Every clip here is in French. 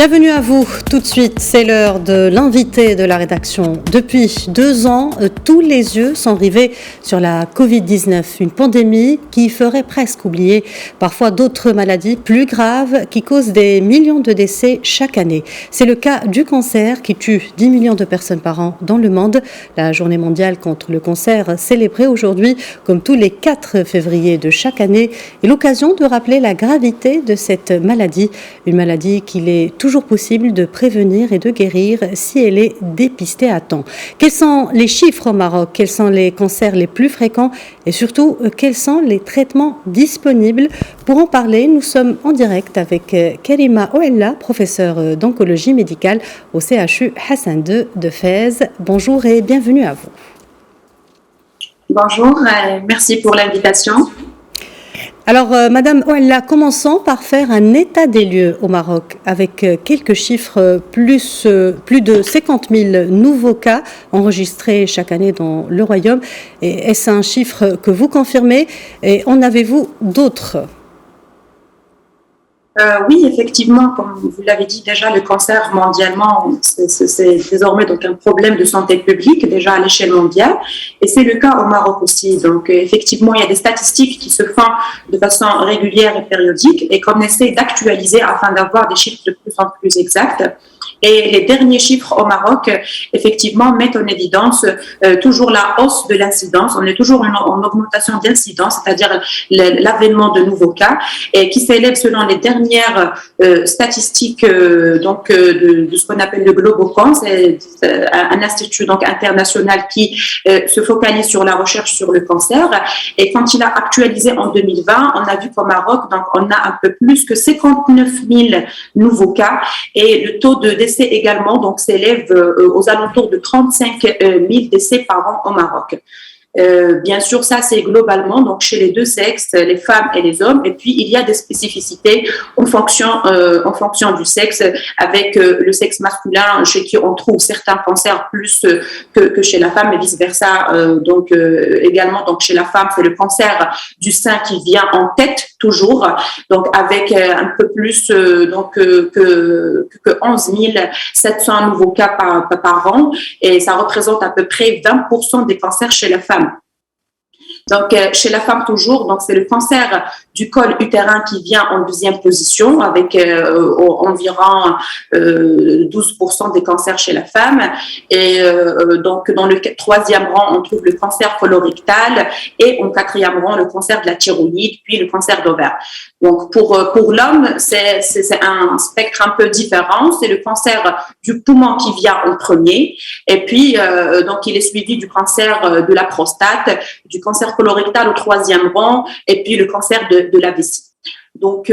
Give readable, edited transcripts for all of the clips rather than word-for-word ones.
Bienvenue à vous. Tout de suite, c'est l'heure de l'invité de la rédaction. Depuis 2 ans, tous les yeux sont rivés sur la Covid-19, une pandémie qui ferait presque oublier parfois d'autres maladies plus graves qui causent des millions de décès chaque année. C'est le cas du cancer qui tue 10 millions de personnes par an dans le monde. La journée mondiale contre le cancer, célébrée aujourd'hui comme tous les 4 février de chaque année, est l'occasion de rappeler la gravité de cette maladie, une maladie qu'il est toujours possible de prévenir et de guérir si elle est dépistée à temps. Quels sont les chiffres au Maroc? Quels sont les cancers les plus fréquents? Et surtout, quels sont les traitements disponibles? Pour en parler, nous sommes en direct avec Karima Ouella, professeure d'oncologie médicale au CHU Hassan II de Fès. Bonjour et bienvenue à vous. Bonjour, merci pour l'invitation. Alors, Madame Ouella, commençons par faire un état des lieux au Maroc avec quelques chiffres, plus de 50 000 nouveaux cas enregistrés chaque année dans le Royaume. Et est-ce un chiffre que vous confirmez et en avez-vous d'autres ? Oui, effectivement, comme vous l'avez dit déjà, le cancer mondialement, c'est désormais donc un problème de santé publique déjà à l'échelle mondiale, et c'est le cas au Maroc aussi. Donc, effectivement, il y a des statistiques qui se font de façon régulière et périodique, et qu'on essaie d'actualiser afin d'avoir des chiffres de plus en plus exacts. Et les derniers chiffres au Maroc, effectivement, mettent en évidence toujours la hausse de l'incidence. On est toujours en augmentation d'incidence, c'est-à-dire l'avènement de nouveaux cas, et qui s'élève selon les dernières statistiques de ce qu'on appelle le Globocan. C'est un institut donc international qui se focalise sur la recherche sur le cancer. Et quand il a actualisé en 2020, on a vu qu'au Maroc, donc on a un peu plus que 59 000 nouveaux cas, et le taux de décès également donc s'élève aux alentours de 35 000 décès par an au Maroc. Bien sûr, ça c'est globalement donc chez les deux sexes, les femmes et les hommes, et puis il y a des spécificités en fonction du sexe, avec le sexe masculin chez qui on trouve certains cancers plus que chez la femme et vice versa. Également donc chez la femme, c'est le cancer du sein qui vient en tête toujours, donc avec un peu plus que 11 700 nouveaux cas par an, et ça représente à peu près 20% des cancers chez la femme. Donc, chez la femme toujours, donc c'est le cancer du col utérin qui vient en deuxième position, avec environ 12% des cancers chez la femme. Et donc, dans le troisième rang, on trouve le cancer colorectal, et en quatrième rang, le cancer de la thyroïde, puis le cancer d'ovaire. Donc, pour l'homme, c'est un spectre un peu différent. C'est le cancer du poumon qui vient en premier, et puis donc il est suivi du cancer de la prostate, du cancer colorectal au troisième rang, et puis le cancer de la vessie. Donc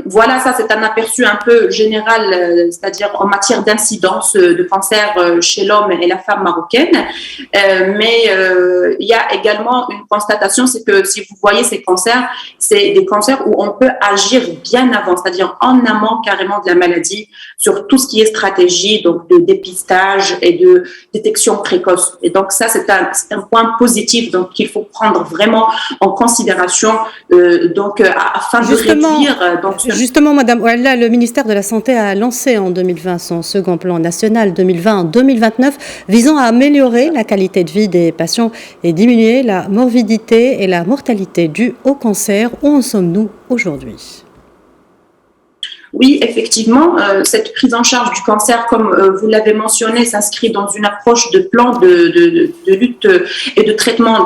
voilà, ça c'est un aperçu un peu général, c'est-à-dire en matière d'incidence de cancer chez l'homme et la femme marocaine. Mais il y a également une constatation, c'est que si vous voyez ces cancers, c'est des cancers où on peut agir bien avant, c'est-à-dire en amont carrément de la maladie, sur tout ce qui est stratégie donc de dépistage et de détection précoce. Et donc ça c'est un point positif donc qu'il faut prendre vraiment en considération afin de Justement, Madame Ouella, le ministère de la Santé a lancé en 2020 son second plan national 2020-2029 visant à améliorer la qualité de vie des patients et diminuer la morbidité et la mortalité due au cancer. Où en sommes-nous aujourd'hui ? Oui, effectivement, cette prise en charge du cancer, comme vous l'avez mentionné, s'inscrit dans une approche de plan de lutte et de traitement,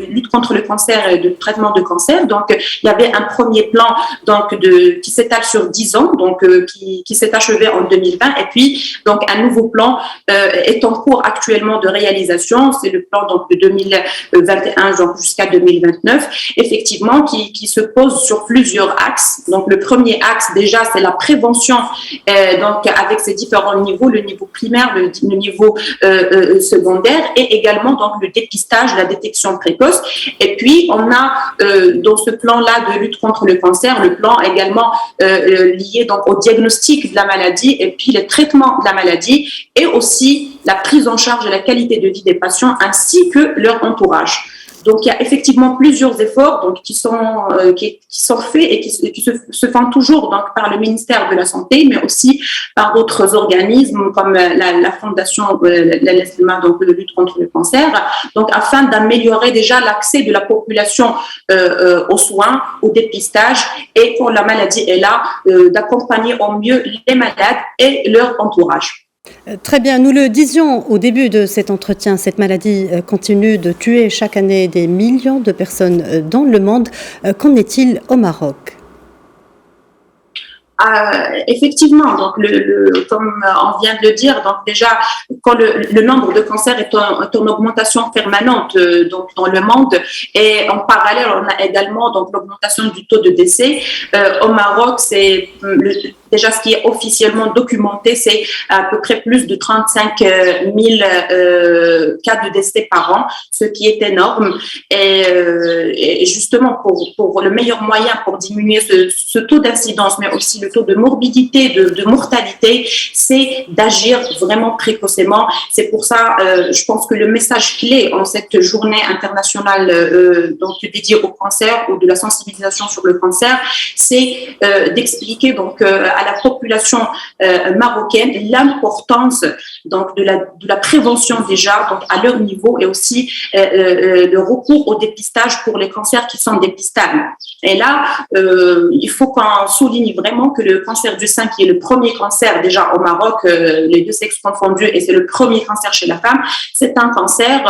lutte contre le cancer et de traitement de cancer. Donc, il y avait un premier plan qui s'étale sur 10 ans, qui s'est achevé en 2020, et puis donc un nouveau plan est en cours actuellement de réalisation. C'est le plan de 2021 jusqu'à 2029, effectivement, qui se pose sur plusieurs axes. Donc, le premier axe déjà, c'est la prévention, avec ses différents niveaux, le niveau primaire, le niveau secondaire, et également donc le dépistage, la détection précoce. Et puis on a dans ce plan-là de lutte contre le cancer, le plan également lié donc au diagnostic de la maladie, et puis le traitement de la maladie, et aussi la prise en charge de la qualité de vie des patients ainsi que leur entourage. Donc, il y a effectivement plusieurs efforts donc, qui sont faits et qui se font toujours donc, par le ministère de la Santé, mais aussi par d'autres organismes comme la Fondation l'ESMA, donc de lutte contre le cancer, donc afin d'améliorer déjà l'accès de la population aux soins, au dépistage et quand la maladie est là, d'accompagner au mieux les malades et leur entourage. Très bien, nous le disions au début de cet entretien, cette maladie continue de tuer chaque année des millions de personnes dans le monde. Qu'en est-il au Maroc ? Effectivement, donc comme on vient de le dire, donc déjà quand le nombre de cancers est en augmentation permanente donc dans le monde et en parallèle on a également donc l'augmentation du taux de décès au Maroc, c'est déjà ce qui est officiellement documenté, c'est à peu près plus de 35 000 cas de décès par an, ce qui est énorme et justement pour le meilleur moyen pour diminuer ce taux d'incidence mais aussi le taux de morbidité, de mortalité, c'est d'agir vraiment précocement. C'est pour ça, je pense que le message clé en cette journée internationale donc dédiée au cancer ou de la sensibilisation sur le cancer, c'est d'expliquer donc à la population marocaine l'importance donc de la prévention déjà donc à leur niveau et aussi le recours au dépistage pour les cancers qui sont dépistables. Et là, il faut qu'on souligne vraiment que le cancer du sein, qui est le premier cancer déjà au Maroc, les deux sexes confondus, et c'est le premier cancer chez la femme, c'est un cancer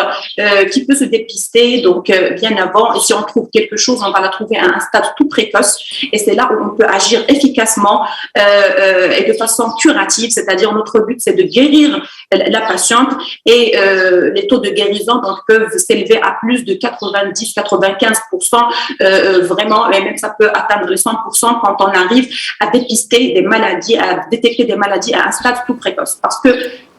qui peut se dépister donc bien avant. Et si on trouve quelque chose, on va la trouver à un stade tout précoce. Et c'est là où on peut agir efficacement et de façon curative, c'est-à-dire notre but, c'est de guérir la patiente. Et les taux de guérison donc, peuvent s'élever à plus de 90-95%, vraiment, et même ça peut atteindre les 100% quand on arrive à dépister des maladies, à détecter des maladies à un stade tout précoce. Parce que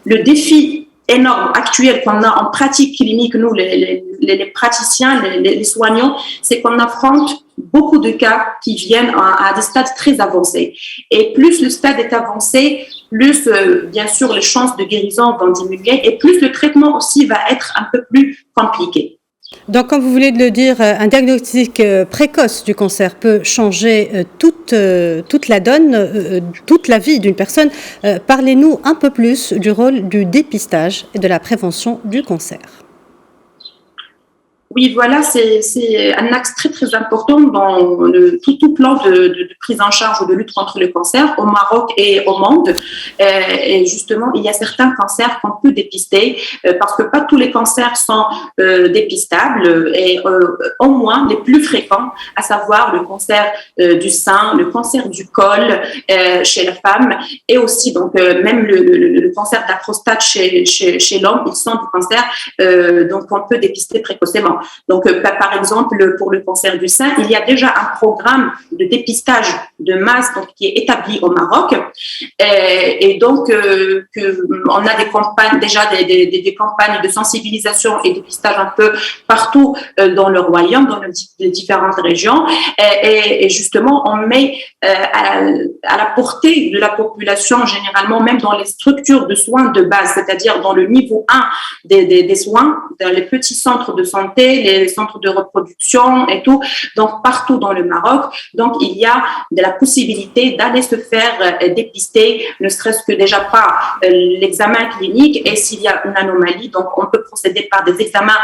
le défi énorme actuel qu'on a en pratique clinique, nous, les praticiens, les soignants, c'est qu'on affronte beaucoup de cas qui viennent à des stades très avancés. Et plus le stade est avancé, plus, bien sûr, les chances de guérison vont diminuer et plus le traitement aussi va être un peu plus compliqué. Donc, comme vous voulez le dire, un diagnostic précoce du cancer peut changer toute la donne, toute la vie d'une personne. Parlez-nous un peu plus du rôle du dépistage et de la prévention du cancer. Oui, voilà, c'est un axe très, très important dans tout plan de prise en charge ou de lutte contre le cancer au Maroc et au monde. Et justement, il y a certains cancers qu'on peut dépister parce que pas tous les cancers sont dépistables et au moins les plus fréquents, à savoir le cancer du sein, le cancer du col chez la femme et aussi donc même le cancer de la prostate chez l'homme, ils sont du cancer donc on peut dépister précocement. Donc, par exemple, pour le cancer du sein, il y a déjà un programme de dépistage de masse donc, qui est établi au Maroc. Et donc, on a des campagnes, déjà des campagnes de sensibilisation et dépistage un peu partout dans le royaume, dans les différentes régions. Et justement, on met à la portée de la population, généralement, même dans les structures de soins de base, c'est-à-dire dans le niveau 1 des soins, dans les petits centres de santé, les centres de reproduction et tout, donc partout dans le Maroc. Donc, il y a de la possibilité d'aller se faire dépister, ne serait-ce que déjà par l'examen clinique et s'il y a une anomalie, donc on peut procéder par des examens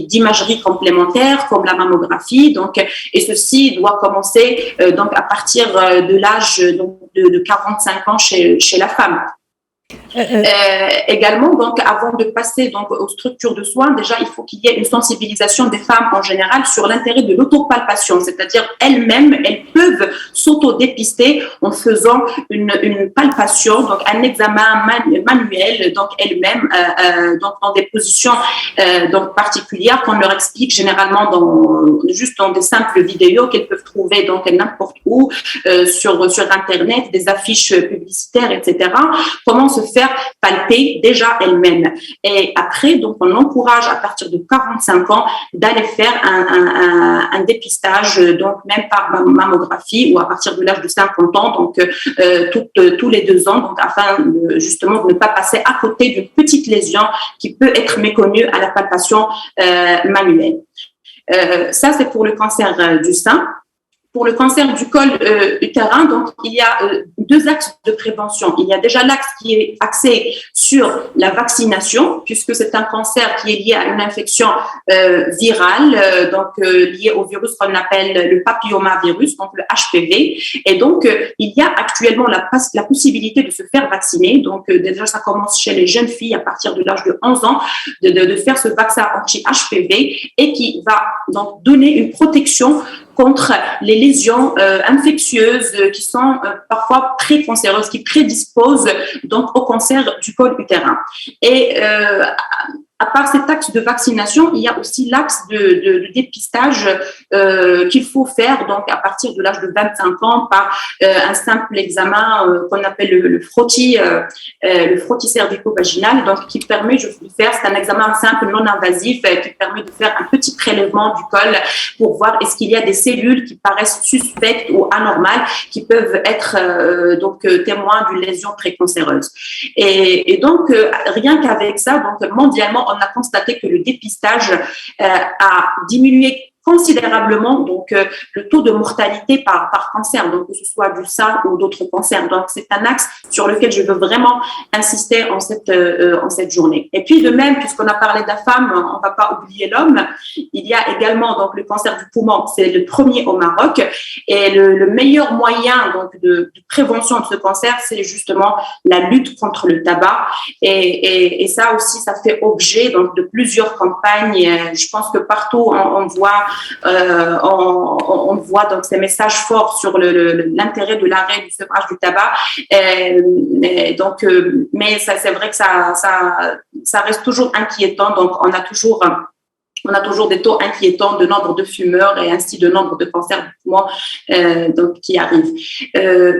d'imagerie complémentaires comme la mammographie. Donc, et ceci doit commencer donc à partir de l'âge de 45 ans chez la femme. Également, donc, avant de passer donc aux structures de soins, déjà, il faut qu'il y ait une sensibilisation des femmes en général sur l'intérêt de l'autopalpation, c'est-à-dire elles-mêmes, elles peuvent s'auto-dépister en faisant une palpation, donc un examen manuel, donc elles-mêmes, donc dans des positions donc particulières qu'on leur explique généralement juste dans des simples vidéos qu'elles peuvent trouver donc n'importe où sur Internet, des affiches publicitaires, etc. Comment se faire faire palper déjà elles-mêmes. Et après, donc, on encourage à partir de 45 ans d'aller faire un dépistage, donc même par mammographie ou à partir de l'âge de 50 ans, donc tous les 2 ans, donc afin justement de ne pas passer à côté d'une petite lésion qui peut être méconnue à la palpation manuelle. Ça, c'est pour le cancer du sein. Pour le cancer du col utérin, donc, il y a 2 axes de prévention. Il y a déjà l'axe qui est axé sur la vaccination, puisque c'est un cancer qui est lié à une infection virale, donc liée au virus qu'on appelle le papillomavirus, donc le HPV. Et donc, il y a actuellement la possibilité de se faire vacciner. Donc, déjà, ça commence chez les jeunes filles à partir de l'âge de 11 ans, de faire ce vaccin anti-HPV et qui va donc donner une protection contre les lésions infectieuses qui sont parfois précancéreuses, qui prédisposent donc au cancer du col utérin. Et à part cet axe de vaccination, il y a aussi l'axe de dépistage qu'il faut faire donc à partir de l'âge de 25 ans par un simple examen qu'on appelle le frottis cervico-vaginal, donc qui permet de faire, c'est un examen simple non invasif qui permet de faire un petit prélèvement du col pour voir est-ce qu'il y a des cellules qui paraissent suspectes ou anormales qui peuvent être donc témoins d'une lésion précancéreuse. Et donc rien qu'avec ça, donc mondialement on a constaté que le dépistage a diminué considérablement donc le taux de mortalité par cancer, donc que ce soit du sein ou d'autres cancers. Donc c'est un axe sur lequel je veux vraiment insister en cette journée. Et puis de même, puisqu'on a parlé de la femme, on ne va pas oublier l'homme. Il y a également donc le cancer du poumon, c'est le premier au Maroc, et le meilleur moyen donc de prévention de ce cancer, c'est justement la lutte contre le tabac. Et ça aussi, ça fait objet donc de plusieurs campagnes. Je pense que partout on voit donc ces messages forts sur l'intérêt de l'arrêt du sevrage du tabac. Mais ça, c'est vrai que ça reste toujours inquiétant. Donc, on a toujours des taux inquiétants de nombre de fumeurs et ainsi de nombre de cancers du poumon donc, qui arrivent.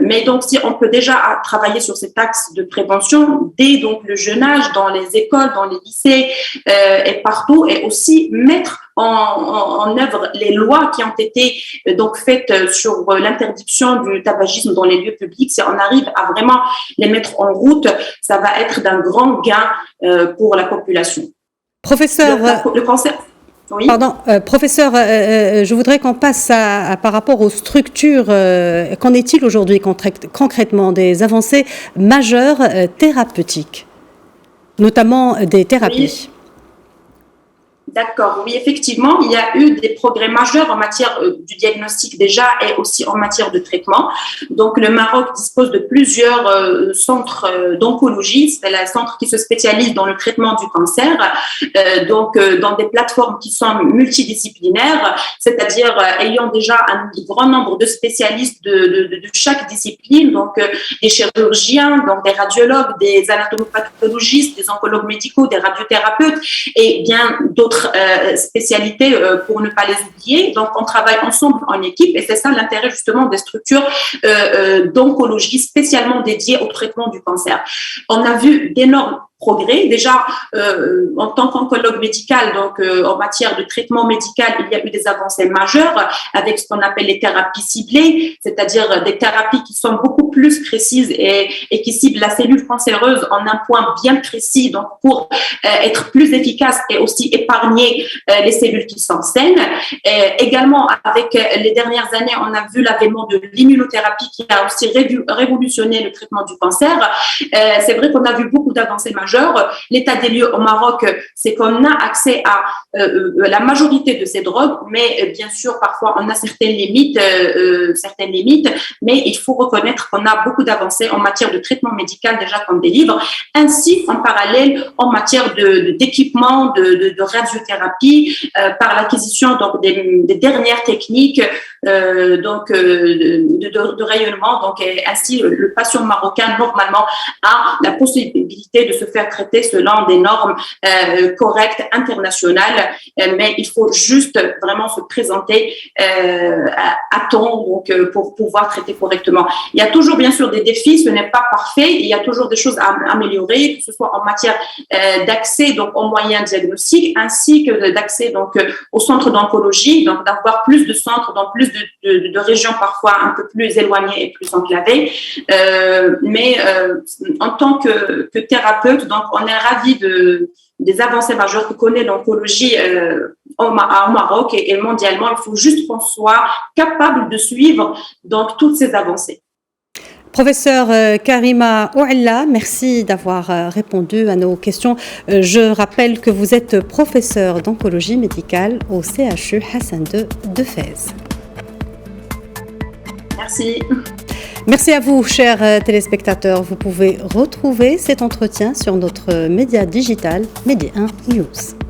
Mais donc, si on peut déjà travailler sur cet axe de prévention dès donc, le jeune âge, dans les écoles, dans les lycées et partout, et aussi mettre en œuvre les lois qui ont été donc faites sur l'interdiction du tabagisme dans les lieux publics. Si on arrive à vraiment les mettre en route, ça va être d'un grand gain pour la population. Professeur, le cancer. Oui. Pardon, professeur, je voudrais qu'on passe par rapport aux structures. Qu'en est-il aujourd'hui concrètement des avancées majeures thérapeutiques, notamment des thérapies? Oui. D'accord, oui, effectivement, il y a eu des progrès majeurs en matière du diagnostic déjà et aussi en matière de traitement. Donc, le Maroc dispose de plusieurs centres d'oncologie, c'est un centre qui se spécialise dans le traitement du cancer, dans des plateformes qui sont multidisciplinaires, c'est-à-dire ayant déjà un grand nombre de spécialistes de chaque discipline, donc des chirurgiens, donc des radiologues, des anatomopathologistes, des oncologues médicaux, des radiothérapeutes et bien d'autres spécialités pour ne pas les oublier. Donc, on travaille ensemble en équipe et c'est ça l'intérêt justement des structures d'oncologie spécialement dédiées au traitement du cancer. On a vu d'énormes progrès. Déjà, en tant qu'oncologue médical, donc en matière de traitement médical, il y a eu des avancées majeures avec ce qu'on appelle les thérapies ciblées, c'est-à-dire des thérapies qui sont beaucoup plus précises et qui ciblent la cellule cancéreuse en un point bien précis, donc pour être plus efficace et aussi épargner les cellules qui sont saines. Également, avec les dernières années, on a vu l'avènement de l'immunothérapie qui a aussi révolutionné le traitement du cancer. C'est vrai qu'on a vu beaucoup d'avancées majeures. L'état des lieux au Maroc, c'est qu'on a accès à la majorité de ces drogues, mais bien sûr, parfois, on a certaines limites, mais il faut reconnaître qu'on a beaucoup d'avancées en matière de traitement médical déjà qu'on délivre, ainsi en parallèle en matière d'équipement, de radiothérapie, par l'acquisition donc des dernières techniques de rayonnement. Donc, ainsi, le patient marocain, normalement, a la possibilité de se faire traiter selon des normes correctes, internationales. Mais il faut juste vraiment se présenter à temps donc, pour pouvoir traiter correctement. Il y a toujours, bien sûr, des défis. Ce n'est pas parfait. Il y a toujours des choses à améliorer, que ce soit en matière d'accès donc aux moyens diagnostiques, ainsi que d'accès donc aux centres d'oncologie, donc d'avoir plus de centres dans plus de régions parfois un peu plus éloignées et plus enclavées. Mais en tant que thérapeute, donc on est ravis des avancées majeures que connaît l'oncologie au Maroc et mondialement. Il faut juste qu'on soit capable de suivre donc toutes ces avancées. Professeur Karima Ouella, merci d'avoir répondu à nos questions. Je rappelle que vous êtes professeur d'oncologie médicale au CHU Hassan II de Fès. Merci. Merci à vous, chers téléspectateurs. Vous pouvez retrouver cet entretien sur notre média digital Medi 1 News.